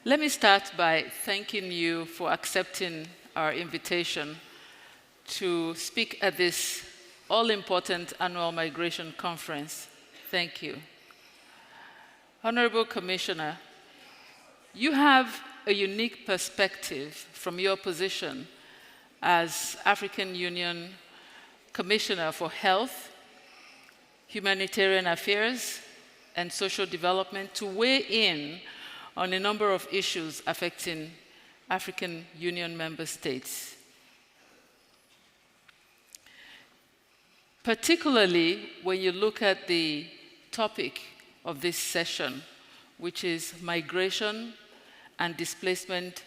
Let me start by thanking you for accepting our invitation to speak at this all-important annual migration conference. Thank you. Honorable Commissioner, you have a unique perspective from your position as African Union Commissioner for Health, Humanitarian Affairs, and Social Development to weigh in on a number of issues affecting African Union member states. Particularly when you look at the topic of this session, which is migration and displacement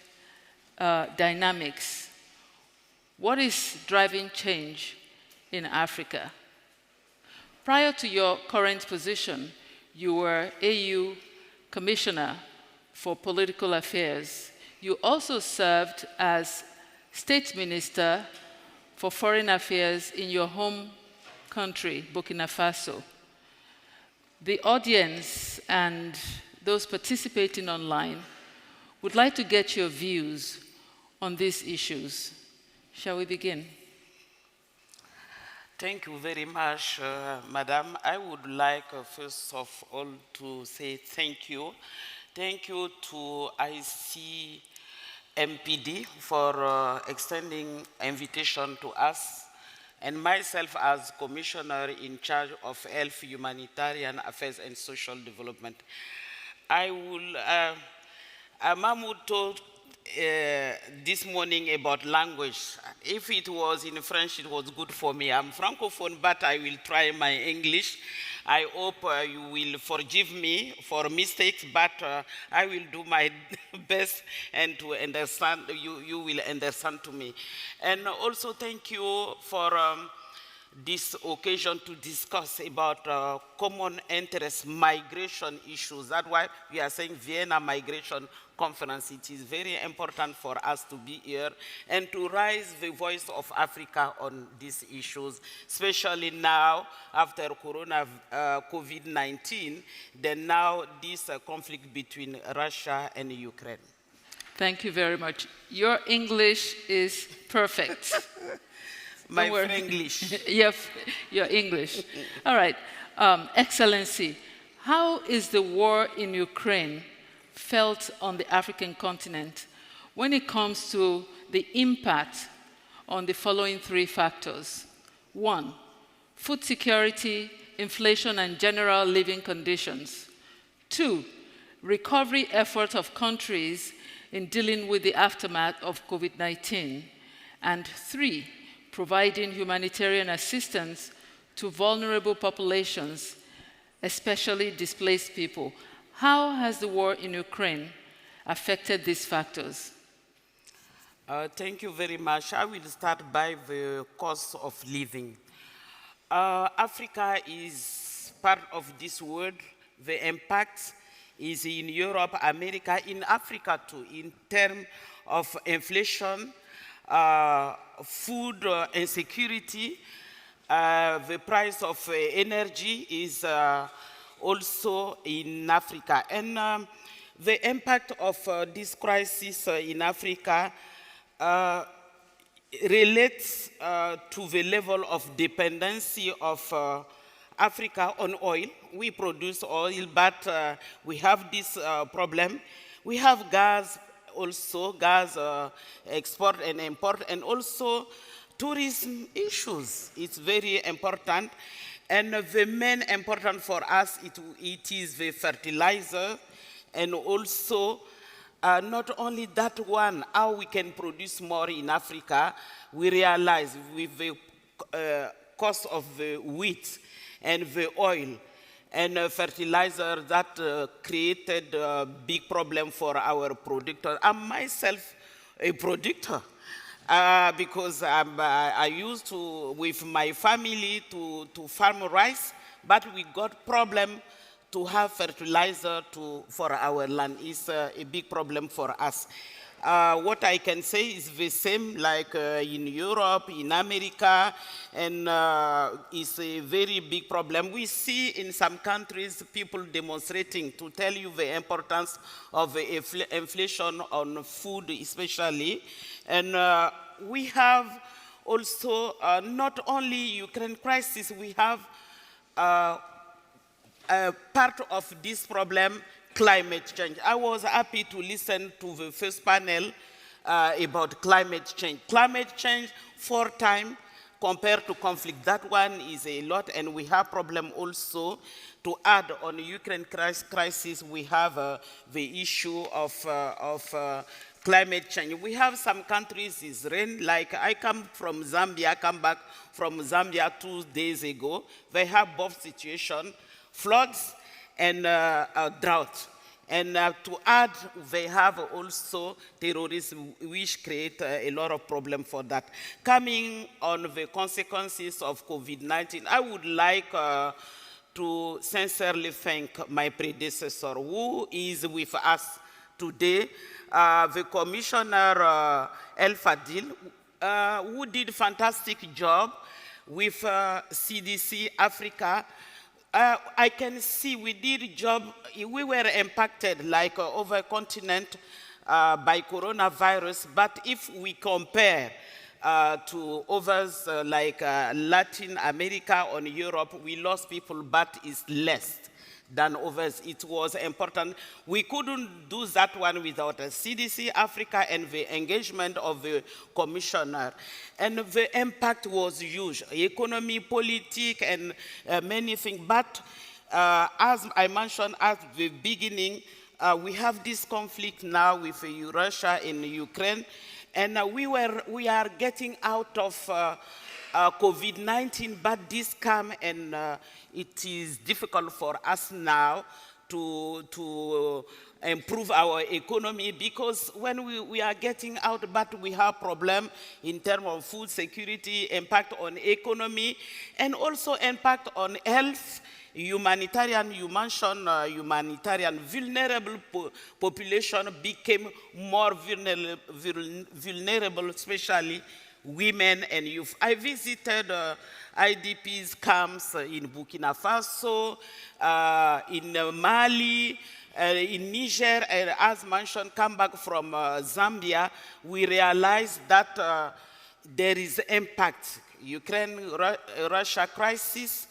dynamics. What is driving change in Africa? Prior to your current position, you were AU Commissioner for Political Affairs. You also served as State Minister for Foreign Affairs in your home country, Burkina Faso. The audience and those participating online would like to get your views on these issues. Shall we begin? Thank you very much, Madam. I would like, first of all, to say thank you. Thank you to ICMPD for extending invitation to us, and myself as Commissioner in charge of Health, Humanitarian Affairs and Social Development. Mahmoud told this morning about language. If it was in French, it was good for me. I'm Francophone, but I will try my English. I hope you will forgive me for mistakes, but I will do my best and to understand, you will understand to me. And also thank you for this occasion to discuss about common interest migration issues. That's why we are saying Vienna Migration Conference. It is very important for us to be here and to raise the voice of Africa on these issues, especially now after COVID-19, then now this conflict between Russia and Ukraine. Thank you very much. Your English is perfect. My English. Your English. All right. Excellency, how is the war in Ukraine felt on the African continent when it comes to the impact on the following three factors? 1, food security, inflation, and general living conditions. 2, recovery efforts of countries in dealing with the aftermath of COVID-19. And 3, providing humanitarian assistance to vulnerable populations, especially displaced people. How has the war in Ukraine affected these factors? Thank you very much. I will start by the cost of living. Africa is part of this world. The impact is in Europe, America, in Africa too, in terms of inflation, food insecurity, the price of energy is also in Africa. And the impact of this crisis in Africa relates to the level of dependency of Africa on oil. We produce oil, but we have this problem. We have gas, also gas export and import, and also tourism issues. It's very important. And the main important for us, it is the fertilizer, and also not only that one, how we can produce more in Africa. We realize with the cost of the wheat and the oil and fertilizer that created a big problem for our producer. I'm myself a producer. Because I used to, with my family, to farm rice, but we got problem to have fertilizer for our land. It's a big problem for us. What I can say is the same like in Europe, in America, and it's a very big problem. We see in some countries people demonstrating to tell you the importance of inflation on food especially. And we have also not only Ukraine crisis, we have part of this problem, climate change. I was happy to listen to the first panel about climate change. Climate change, 4 times compared to conflict. That one is a lot, and we have problem also to add on the Ukraine crisis. We have the issue of climate change. We have some countries is rain, like I come from Zambia, come back from Zambia 2 days ago. They have both situation, floods and drought. And to add, they have also terrorism, which create a lot of problem for that. Coming on the consequences of COVID-19, I would like to sincerely thank my predecessor, who is with us today, the Commissioner El Fadil, who did a fantastic job with CDC Africa. I can see we did a job, we were impacted like over continent by coronavirus, but if we compare to others like Latin America or Europe, we lost people, but it's less than others. It was important. We couldn't do that one without a CDC Africa and the engagement of the commissioner. And the impact was huge, economy, politics, and many things. But as I mentioned at the beginning, we have this conflict now with Russia and Ukraine, and we are getting out of COVID-19, but this come and it is difficult for us now to improve our economy, because when we are getting out, but we have problem in terms of food security, impact on economy, and also impact on health, humanitarian. You mentioned humanitarian. Vulnerable population became more vulnerable, especially women and youth. I visited IDPs camps in Burkina Faso, in Mali, in Niger, and as mentioned, come back from Zambia. We realized that there is impact, Ukraine-Russia crisis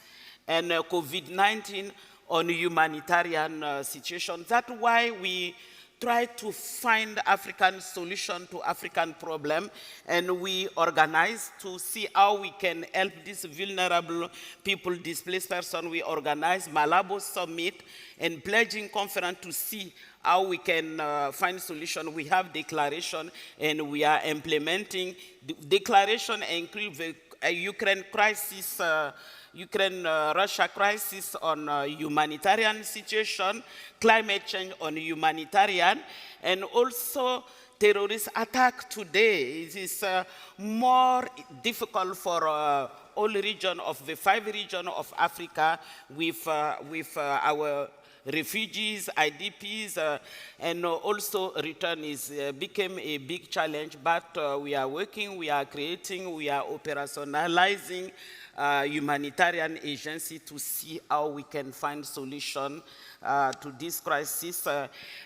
and COVID-19 on humanitarian situation. That's why we try to find African solution to African problem, and we organize to see how we can help these vulnerable people, displaced persons. We organize Malabo Summit and pledging conference to see how we can find solution. We have declaration, and we are implementing. The declaration include the Ukraine crisis, Ukraine-Russia crisis on humanitarian situation, climate change on humanitarian, and also terrorist attack today. It is more difficult for all region of the 5 regions of Africa with our refugees, IDPs, and also return is became a big challenge, but we are working, we are creating, we are operationalizing humanitarian agency to see how we can find solution to this crisis.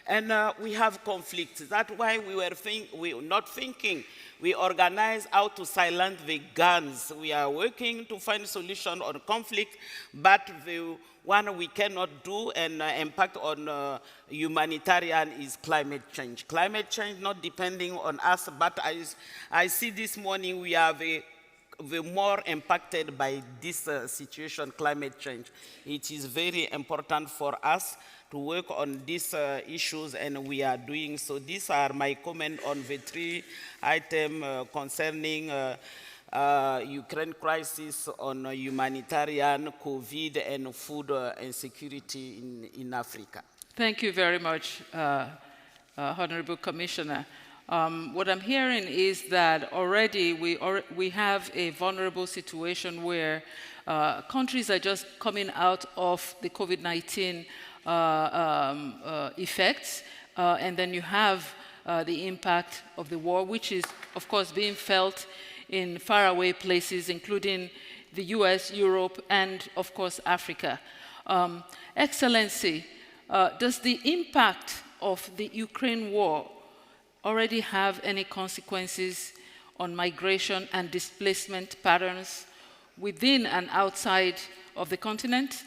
And we have conflicts. That's why we were not thinking. We organize how to silence the guns. We are working to find solution on conflict, but the one we cannot do and impact on humanitarian is climate change. Climate change not depending on us, but I see this morning we are the more impacted by this situation, climate change. It is very important for us to work on these issues, and we are doing so. These are my comments on the 3 items concerning Ukraine crisis, on humanitarian, COVID, and food insecurity in Africa. Thank you very much, Honorable Commissioner. What I'm hearing is that already we have a vulnerable situation where countries are just coming out of the COVID-19 effects, and then you have the impact of the war, which is, of course, being felt in faraway places, including the US, Europe, and, of course, Africa. Excellency, does the impact of the Ukraine war already have any consequences on migration and displacement patterns within and outside of the continent?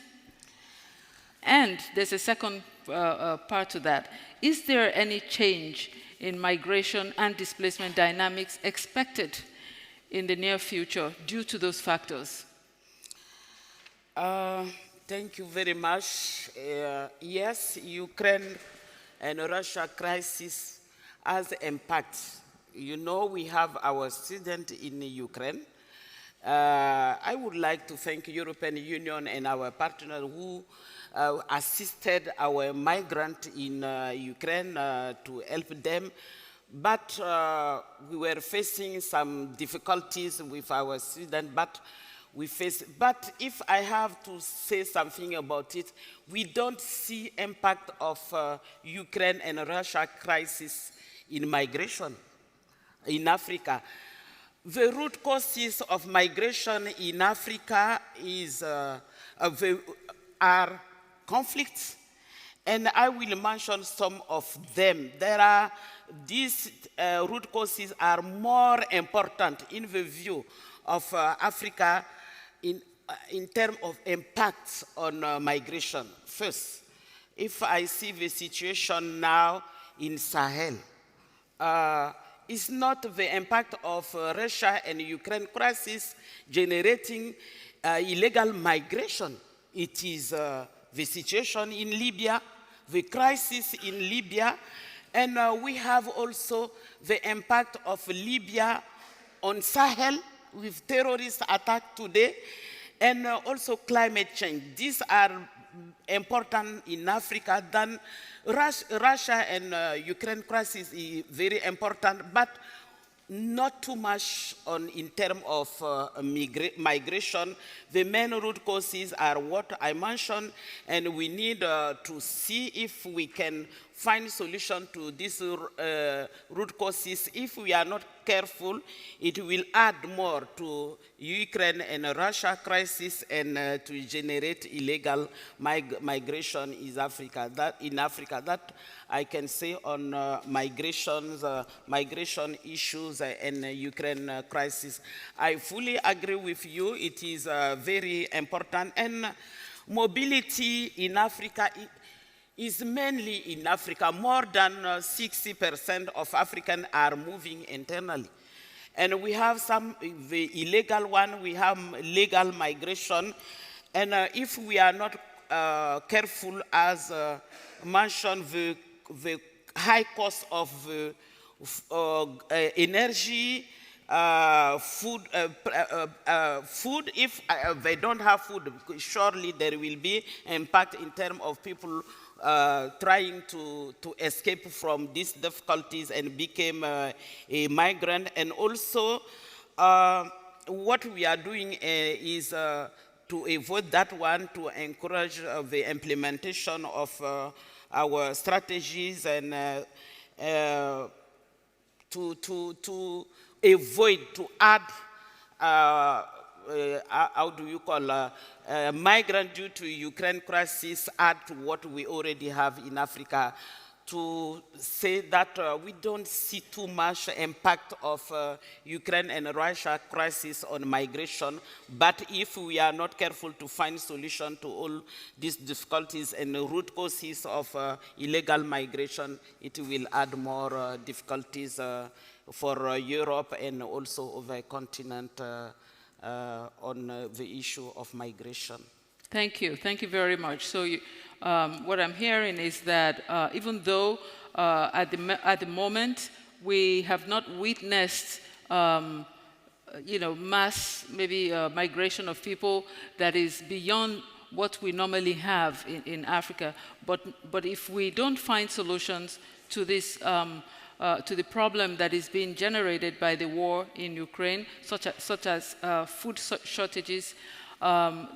And there's a second part to that. Is there any change in migration and displacement dynamics expected in the near future due to those factors? Thank you very much. Yes, Ukraine and Russia crisis has impact. You know, we have our student in Ukraine. I would like to thank European Union and our partner who assisted our migrant in Ukraine to help them. But we were facing some difficulties with our student, but if I have to say something about it, we don't see impact of Ukraine and Russia crisis in migration in Africa. The root causes of migration in Africa are conflicts, and I will mention some of them. These root causes are more important in the view of Africa in terms of impacts on migration. First, if I see the situation now in Sahel, it's not the impact of Russia and Ukraine crisis generating illegal migration. It is the situation in Libya, the crisis in Libya, and we have also the impact of Libya on Sahel with terrorist attack today, and also climate change. These are important in Africa. Then Russia and Ukraine crisis is very important, but not too much in terms of migration. The main root causes are what I mentioned, and we need to see if we can find solution to these root causes. If we are not careful, it will add more to Ukraine and Russia crisis and to generate illegal migration in Africa. That I can say on migration issues and Ukraine crisis. I fully agree with you. It is very important, and mobility in Africa is mainly in Africa. More than 60% of Africans are moving internally. And we have the illegal one, we have legal migration. And if we are not careful, as mentioned, the high cost of energy, food, if they don't have food, surely there will be impact in terms of people trying to escape from these difficulties and become a migrant. And also, what we are doing is to avoid that one, to encourage the implementation of our strategies and to avoid, to add, how do you call, migrant due to Ukraine crisis, add to what we already have in Africa, to say that we don't see too much impact of Ukraine and Russia crisis on migration, but if we are not careful to find solution to all these difficulties and the root causes of illegal migration, it will add more difficulties for Europe and also the continent on the issue of migration. Thank you very much. So what I'm hearing is that even though at the moment we have not witnessed mass migration of people that is beyond what we normally have in Africa, but if we don't find solutions to this to the problem that is being generated by the war in Ukraine, such as food shortages,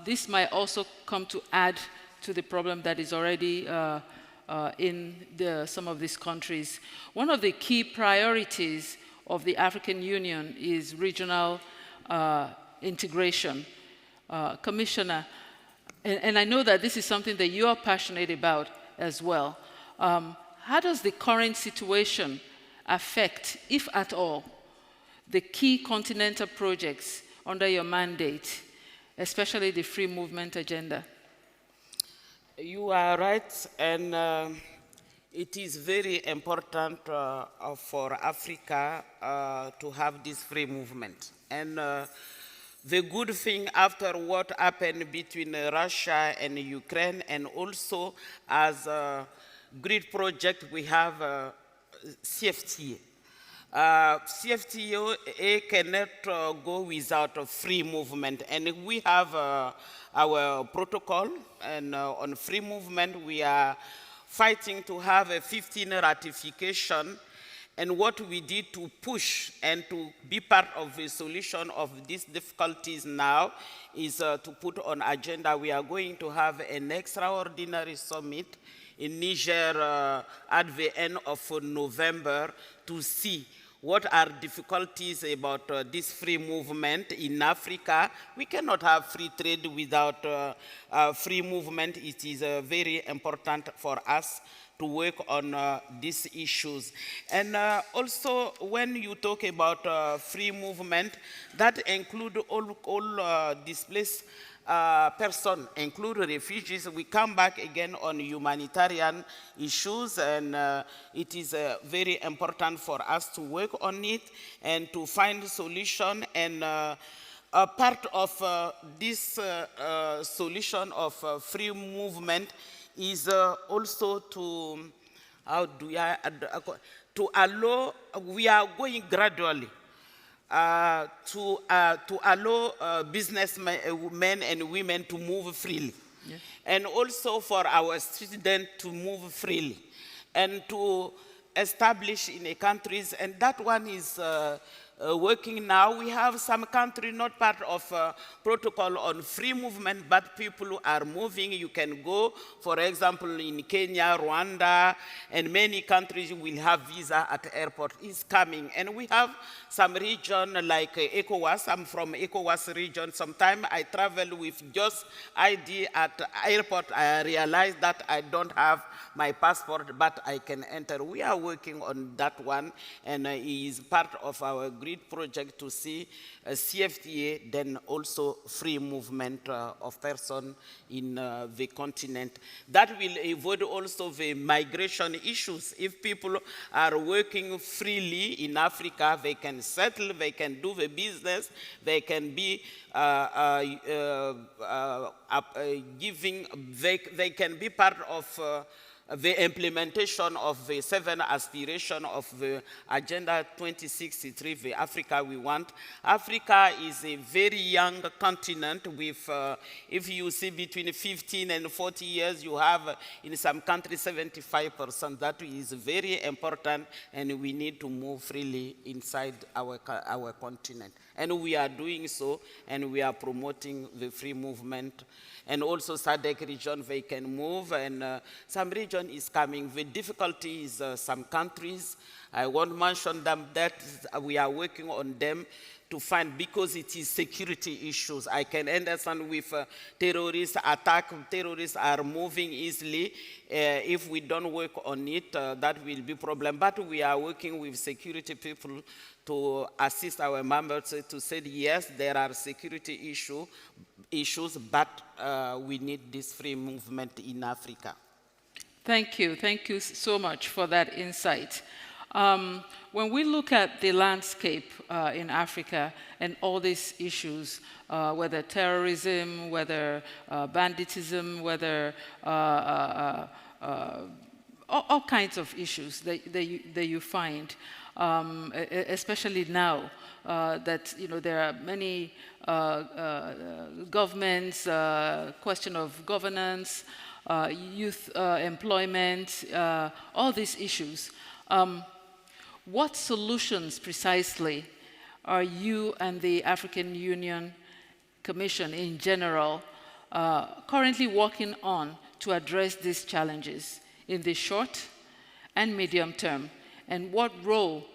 this might also come to add to the problem that is already in some of these countries. One of the key priorities of the African Union is regional integration. Commissioner, and I know that this is something that you are passionate about as well. How does the current situation affect, if at all, the key continental projects under your mandate, especially the free movement agenda? You are right, and it is very important for Africa to have this free movement. And the good thing after what happened between Russia and Ukraine, and also as a great project, we have CFTA. CFTA cannot go without a free movement, and we have our protocol, and on free movement we are fighting to have a 15 ratification. And what we did to push and to be part of the solution of these difficulties now is to put on agenda. We are going to have an extraordinary summit in Niger at the end of November to see what are difficulties about this free movement in Africa. We cannot have free trade without free movement. It is very important for us to work on these issues. And also, when you talk about free movement, that includes all displaced persons, include refugees. We come back again on humanitarian issues, and it is very important for us to work on it and to find a solution. And a part of this solution of free movement is also to, to allow, we are going gradually to allow businessmen and women to move freely. Yes. And also for our students to move freely and to establish in the countries, and that one is working now. We have some countries not part of protocol on free movement, but people are moving. You can go, for example, in Kenya, Rwanda, and many countries will have visa at the airport. It's coming. And we have some region like ECOWAS. I'm from ECOWAS region. Sometimes I travel with just ID at the airport. I realize that I don't have my passport, but I can enter. We are working on that one, and it is part of our great project to see CFTA, then also free movement of persons in the continent. That will avoid also the migration issues. If people are working freely in Africa, they can settle, they can do the business, they can be they can be part of the implementation of the 7 aspirations of the Agenda 2063, the Africa we want. Africa is a very young continent with, if you see between 15 and 40 years, you have in some countries 75%. That is very important, and we need to move freely inside our continent. And we are doing so, and we are promoting the free movement. And also SADC region, they can move, and some region is coming. The difficulty is some countries, I won't mention them, that we are working on them to find, because it is security issues. I can understand with terrorist attack, terrorists are moving easily. If we don't work on it, that will be a problem. But we are working with security people to assist our members to say, yes, there are security issues, but we need this free movement in Africa. Thank you. Thank you so much for that insight. When we look at the landscape in Africa and all these issues, whether terrorism, whether banditism, whether all kinds of issues that you find, especially now that there are many governments, question of governance, youth employment, all these issues. What solutions precisely are you and the African Union Commission in general currently working on to address these challenges in the short and medium term? And what role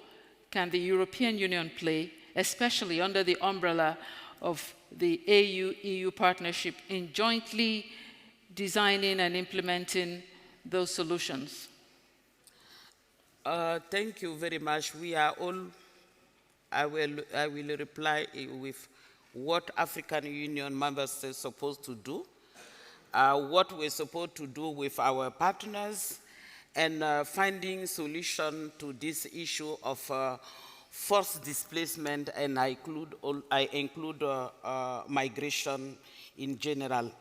can the European Union play, especially under the umbrella of the AU-EU partnership, in jointly designing and implementing those solutions? Thank you very much. We are all, I will reply with what African Union members are supposed to do, what we're supposed to do with our partners, and finding solution to this issue of forced displacement, and I include migration in general.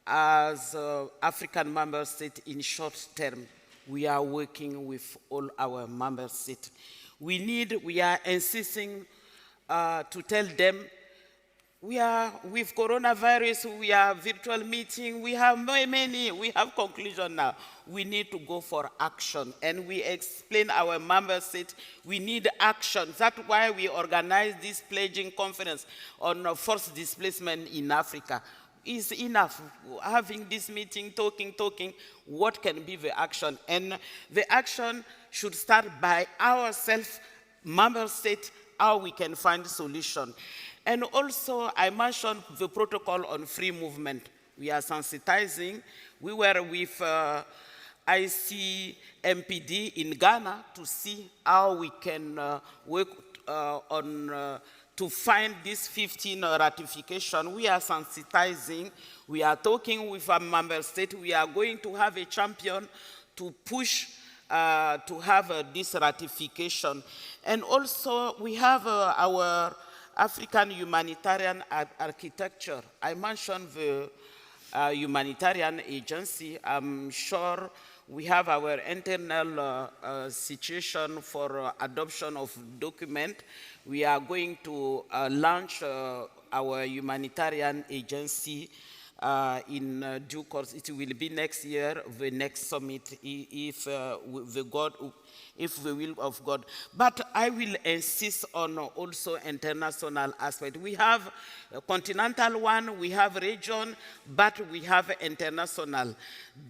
As African member state, in short term, we are working with all our member states. We are insisting to tell them, we are with coronavirus, we are virtual meeting, we have we have conclusion now. We need to go for action. And we explain our member states, we need action. That's why we organize this pledging conference on forced displacement in Africa. It's enough having this meeting, talking, what can be the action? And the action should start by ourselves, member states, how we can find solution. And also, I mentioned the protocol on free movement. We are sensitizing. We were with ICMPD in Ghana to see how we can work to find this 15 ratification. We are sensitizing. We are talking with our member state. We are going to have a champion to push to have this ratification. And also, we have our African humanitarian architecture. I mentioned the humanitarian agency. I'm sure we have our internal situation for adoption of document. We are going to launch our humanitarian agency in due course. It will be next year, the next summit, if the will of God. But I will insist on also international aspect. We have a continental one, we have region, but we have international.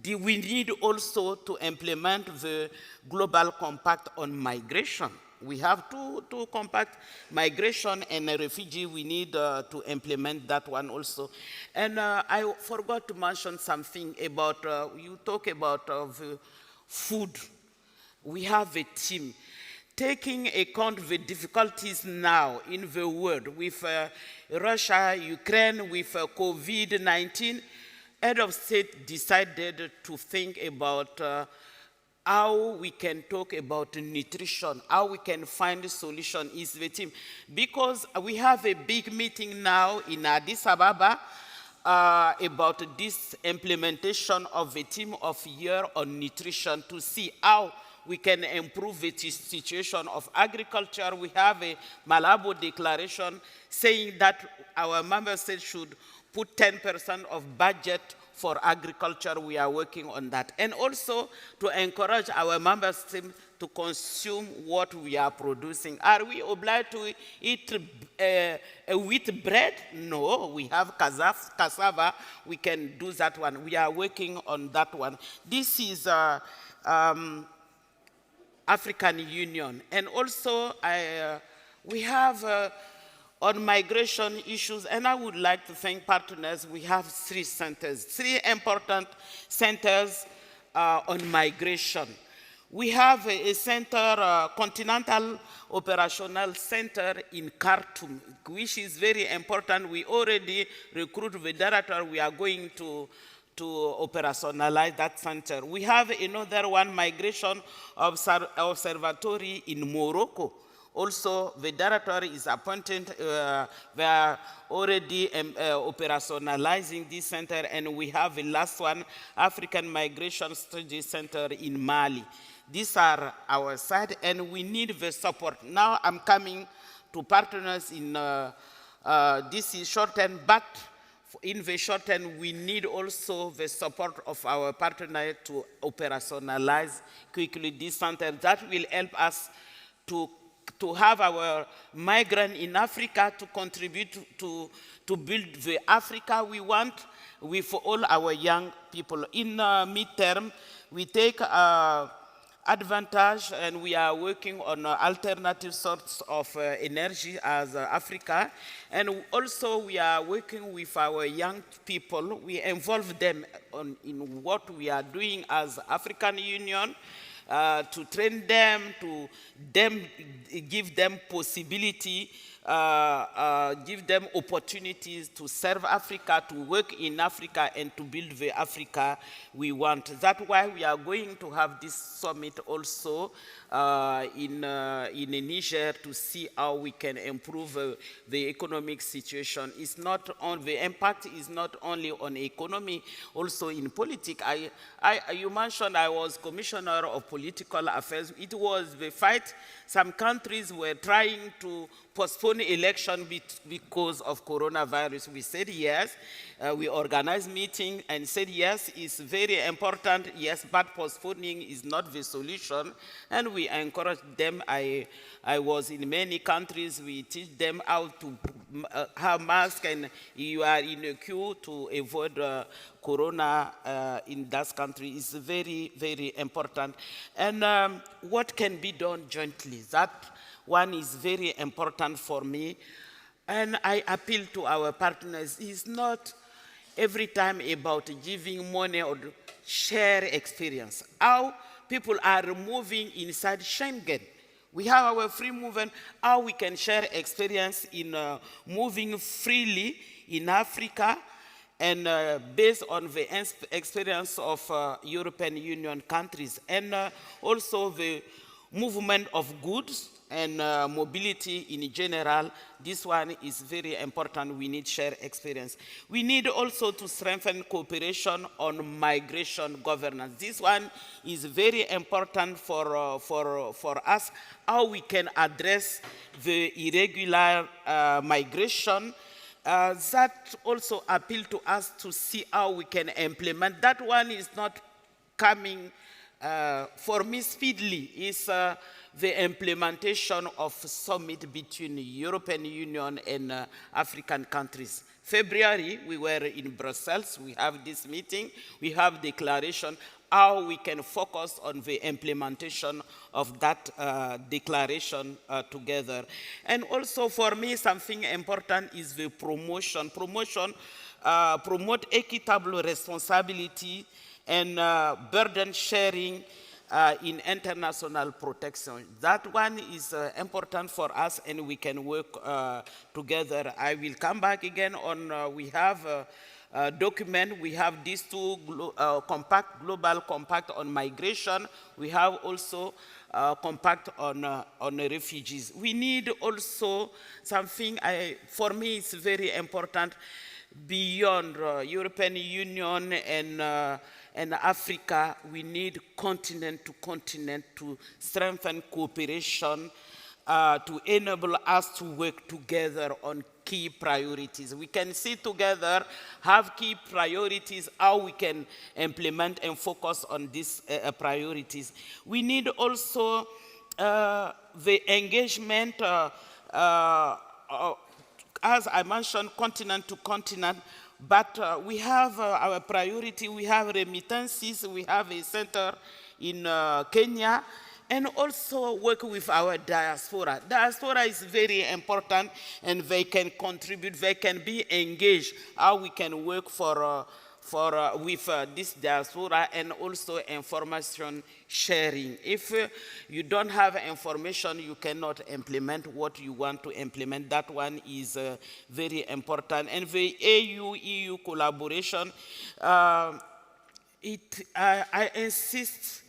We need also to implement the global compact on migration. We have two compact, migration and refugee. We need to implement that one also. And I forgot to mention something about, you talk about the food. We have a team taking account of the difficulties now in the world with Russia, Ukraine, with COVID-19. Head of state decided to think about how we can talk about nutrition, how we can find a solution is the team. Because we have a big meeting now in Addis Ababa about this implementation of the team of year on nutrition to see how we can improve the situation of agriculture. We have a Malabo declaration saying that our member states should put 10% of budget for agriculture. We are working on that. And also to encourage our member states to consume what we are producing. Are we obliged to eat wheat bread? No, we have cassava. We can do that one. We are working on that one. This is African Union. And also, we have on migration issues, and I would like to thank partners. We have three centers, three important centers on migration. We have a center, Continental Operational Center in Khartoum, which is very important. We already recruited the director. We are going to operationalize that center. We have another one, Migration Observatory in Morocco. Also, the director is appointed. We are already operationalizing this center, and we have the last one, African Migration Study Center in Mali. These are our side, and we need the support. Now I'm coming to partners in this is short term, but in the short term, we need also the support of our partner to operationalize quickly this center. That will help us to to have our migrant in Africa to contribute to build the Africa we want with all our young people. In midterm, we take advantage, and we are working on alternative sorts of energy as Africa. And also we are working with our young people. We involve them in what we are doing as African Union, to train them, give them possibility, give them opportunities to serve Africa, to work in Africa, and to build the Africa we want. That's why we are going to have this summit also in Niger, to see how we can improve the economic situation. It's not on, the impact is not only on economy, also in politics. You mentioned I was Commissioner of Political Affairs. It was the fight. Some countries were trying to postpone election because of coronavirus. We said yes. We organized meeting and said yes, it's very important, yes, but postponing is not the solution. And we encourage them. I was in many countries. We teach them how to have masks, and you are in a queue to avoid corona in that country. Is very, very important. And what can be done jointly? That one is very important for me. And I appeal to our partners. It's not every time about giving money or share experience. How people are moving inside Schengen. We have our free movement, how we can share experience in moving freely in Africa, and based on the experience of European Union countries, and also the movement of goods and mobility in general. This one is very important. We need shared experience. We need also to strengthen cooperation on migration governance. This one is very important for us, how we can address the irregular migration. That also appeal to us to see how we can implement. That one is not coming for me speedily. It's the implementation of summit between the European Union and African countries. February, we were in Brussels. We have this meeting. We have declaration, how we can focus on the implementation of that declaration together. And also for me, something important is the promotion. Promote equitable responsibility and burden sharing in international protection. That one is important for us, and we can work together. I will come back again on, we have a document, we have these two global compact on migration. We have also compact on refugees. We need also something, for me it's very important, beyond European Union and Africa. We need continent to continent to strengthen cooperation, to enable us to work together on key priorities. We can sit together, have key priorities, how we can implement and focus on these priorities. We need also the engagement, as I mentioned, continent to continent. But we have our priority. We have remittances. We have a center in Kenya, and also work with our diaspora. Diaspora is very important, and they can contribute. They can be engaged. How we can work with this diaspora, and also information sharing. If you don't have information, you cannot implement what you want to implement. That one is very important. And the AU-EU collaboration, I insist,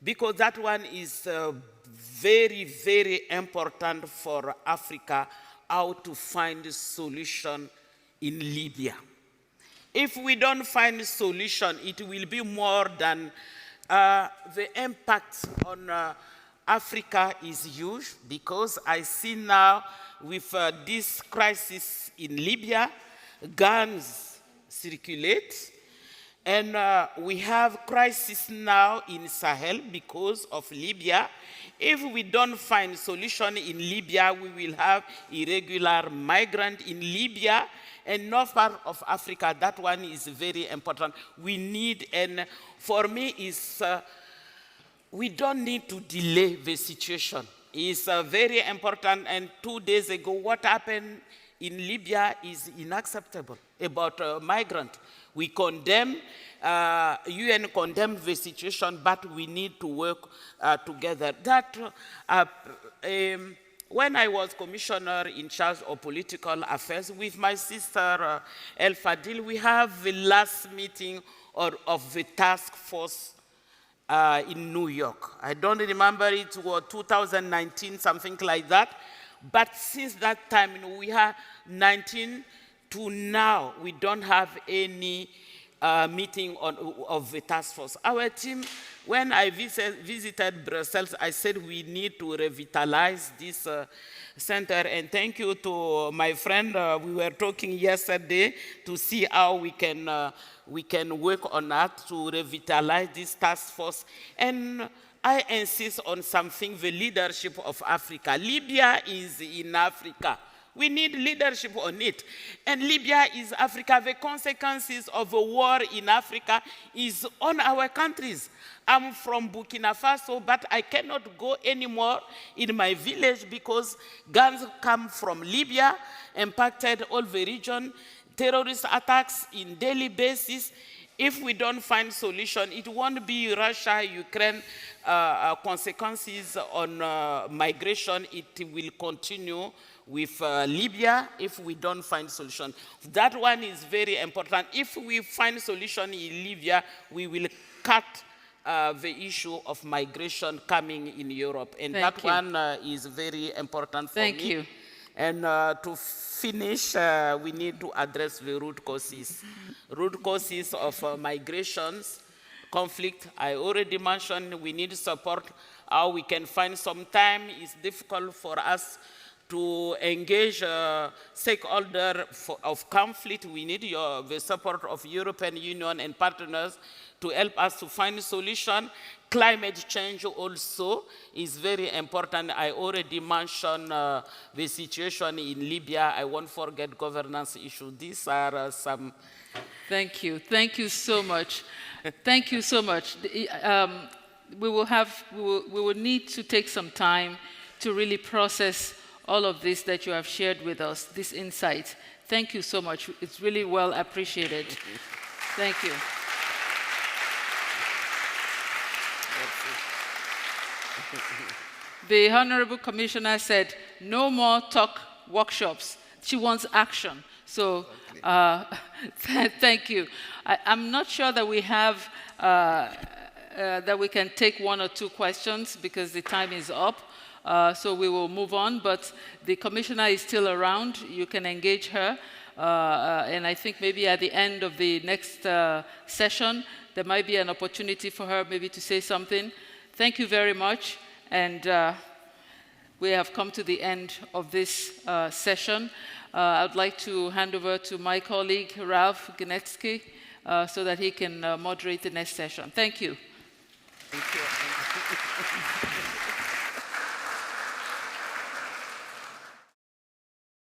because that one is very, very important for Africa, how to find a solution in Libya. If we don't find a solution, it will be more than the impact on Africa is huge, because I see now with this crisis in Libya, guns circulate, And we have crisis now in Sahel because of Libya. If we don't find solution in Libya, we will have irregular migrant in Libya and north part of Africa. That one is very important. We need, and for me, is we don't need to delay the situation. It's very important. And 2 days ago, what happened in Libya is unacceptable about migrant. We condemn, UN condemned the situation, but we need to work together. That, when I was commissioner in charge of political affairs with my sister El Fadil, we have the last meeting of the task force in New York. I don't remember, it was 2019, something like that. But since that time, we have 19 to now, we don't have any meeting of the task force. Our team, when I visited Brussels, I said we need to revitalize this center. And thank you to my friend. We were talking yesterday to see how we can work on that to revitalize this task force. And I insist on something, the leadership of Africa. Libya is in Africa. We need leadership on it. And Libya is Africa. The consequences of a war in Africa is on our countries. I'm from Burkina Faso, but I cannot go anymore in my village because guns come from Libya, impacted all the region, terrorist attacks in daily basis. If we don't find solution, it won't be Russia, Ukraine consequences on migration. It will continue with Libya if we don't find solution. That one is very important. If we find solution in Libya, we will cut the issue of migration coming in Europe. And that one is very important for me. Thank you. And to finish, we need to address the root causes. Root causes of migrations, conflict. I already mentioned we need support, how we can find some time. It's difficult for us to engage stakeholders of conflict. We need the support of European Union and partners to help us to find a solution. Climate change also is very important. I already mentioned the situation in Libya. I won't forget governance issues. These are some. Thank you. Thank you so much. Thank you so much. We will need to take some time to really process all of this that you have shared with us, this insight. Thank you so much. It's really well appreciated. Thank you. The Honorable Commissioner said, no more talk workshops. She wants action. So thank you. I'm not sure that we have, that we can take 1 or 2 questions because the time is up. So we will move on, but the commissioner is still around. You can engage her. And I think maybe at the end of the next session, there might be an opportunity for her maybe to say something. Thank you very much. And we have come to the end of this session. I'd like to hand over to my colleague, Ralph Gnetsky, so that he can moderate the next session. Thank you.